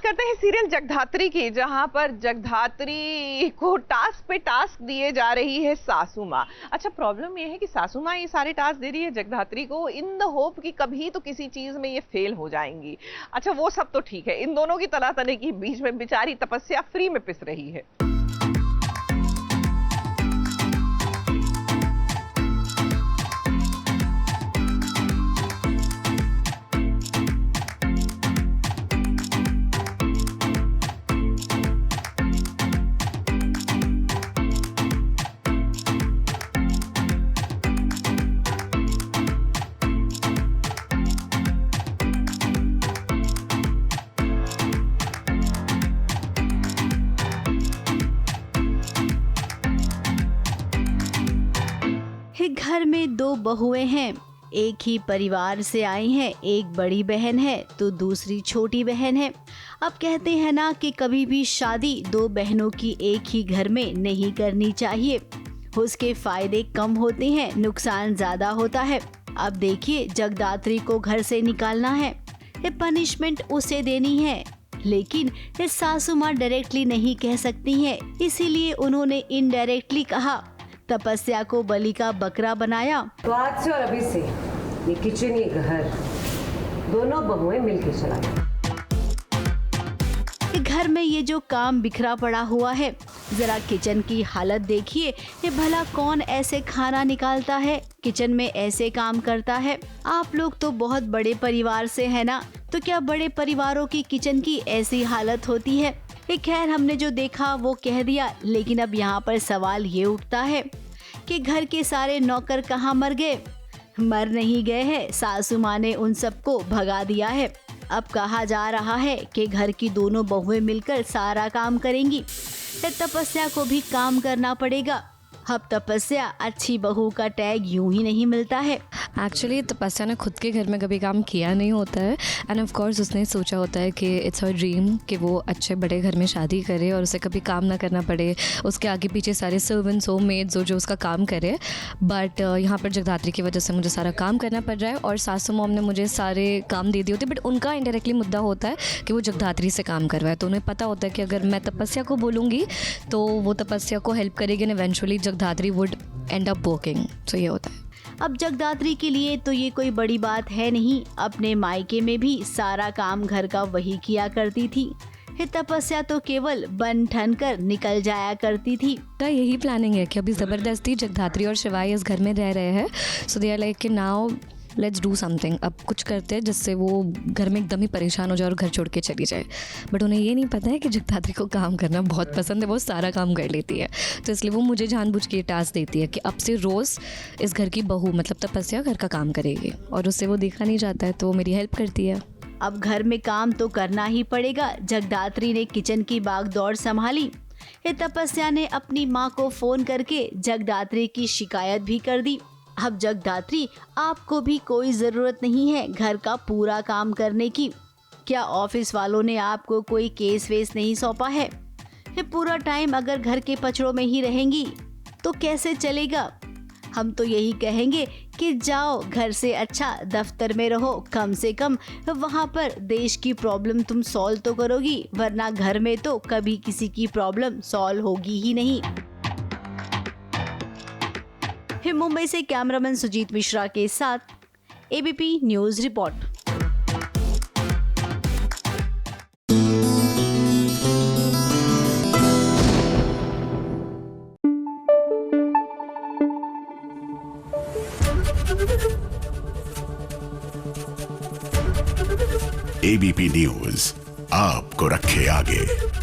करते हैं सीरियल जगधात्री की, जहां पर जगधात्री को टास्क पे टास्क दिए जा रही है सासू माँ। अच्छा, प्रॉब्लम ये है कि सासू माँ ये सारे टास्क दे रही है जगधात्री को इन द होप कि कभी तो किसी चीज में ये फेल हो जाएंगी। अच्छा, वो सब तो ठीक है, इन दोनों की तनातनी के बीच में बेचारी तपस्या फ्री में पिस रही है। घर में दो बहुएं हैं, एक ही परिवार से आई हैं, एक बड़ी बहन है तो दूसरी छोटी बहन है। अब कहते हैं ना कि कभी भी शादी दो बहनों की एक ही घर में नहीं करनी चाहिए, उसके फायदे कम होते हैं, नुकसान ज्यादा होता है। अब देखिए, जगदात्री को घर से निकालना है, ये पनिशमेंट उसे देनी है, लेकिन ये सासू माँ डायरेक्टली नहीं कह सकती हैं, इसीलिए उन्होंने इनडायरेक्टली कहा। तपस्या को बलि का बकरा बनाया। तो आज से और अभी से ये किचन ये घर दोनों बहुएं मिलकर चलाएं। घर में ये जो काम बिखरा पड़ा हुआ है, जरा किचन की हालत देखिए। ये भला कौन ऐसे खाना निकालता है, किचन में ऐसे काम करता है। आप लोग तो बहुत बड़े परिवार से है ना, तो क्या बड़े परिवारों की किचन की ऐसी हालत होती है? खैर, हमने जो देखा वो कह दिया, लेकिन अब यहाँ पर सवाल ये उठता है कि घर के सारे नौकर कहाँ मर गए? मर नहीं गए हैं, सासू माँ ने उन सबको भगा दिया है। अब कहा जा रहा है कि घर की दोनों बहुएं मिलकर सारा काम करेंगी, तपस्या को भी काम करना पड़ेगा। अब तपस्या अच्छी बहू का टैग यूं ही नहीं मिलता है। एक्चुअली तपस्या ने खुद के घर में कभी काम किया नहीं होता है, एंड ऑफ कोर्स उसने सोचा होता है कि इट्स हर ड्रीम कि वो अच्छे बड़े घर में शादी करे और उसे कभी काम ना करना पड़े, उसके आगे पीछे सारे सर्वेंट्स हो, मेड्स हो जो उसका काम करे। बट यहाँ पर जगदात्री की वजह से मुझे सारा काम करना पड़ रहा है और सासू मॉम ने मुझे सारे काम दे दिए होते, बट उनका इनडायरेक्टली मुद्दा होता है कि वो जगदात्री से काम करवाए। तो उन्हें पता होता है कि अगर मैं तपस्या को बोलूँगी तो वो तपस्या को हेल्प करेगी, and eventually Jagadhatri would end up working. So ये होता है। अब जगदात्री के लिए तो ये कोई बड़ी बात है नहीं, अपने मायके में भी सारा काम घर का वही किया करती थी। तपस्या तो केवल बन ठन कर निकल जाया करती थी। तो यही प्लानिंग है कि अभी ज़बरदस्ती जगदात्री और शिवाय इस घर में रह रहे हैं। सो दे आर लाइक कि नाउ लेट्स डू समथिंग, अब कुछ करते हैं जिससे वो घर में एकदम ही परेशान हो जाए और घर छोड़ के चली जाए। बट उन्हें ये नहीं पता है कि जगदात्री को काम करना बहुत पसंद है, वो सारा काम कर लेती है। तो इसलिए वो मुझे जानबूझ के टास्क देती है कि अब से रोज़ इस घर की बहू मतलब तपस्या घर का काम करेगी, और उससे वो देखा नहीं जाता है तो वो मेरी हेल्प करती है। अब घर में काम तो करना ही पड़ेगा। जगदात्री ने किचन की बागदौड़ संभाली। तपस्या ने अपनी माँ को फोन करके जगदात्री की शिकायत भी कर दी। अब जगदात्री, आपको भी कोई ज़रूरत नहीं है घर का पूरा काम करने की। क्या ऑफिस वालों ने आपको कोई केस वेस नहीं सौंपा है? ये पूरा टाइम अगर घर के पचड़ों में ही रहेंगी तो कैसे चलेगा? हम तो यही कहेंगे कि जाओ, घर से अच्छा दफ्तर में रहो, कम से कम वहाँ पर देश की प्रॉब्लम तुम सॉल्व तो करोगी, वरना घर में तो कभी किसी की प्रॉब्लम सॉल्व होगी ही नहीं। मुंबई से कैमरामैन सुजीत मिश्रा के साथ ABP news report. ABP news आपको रखे आगे।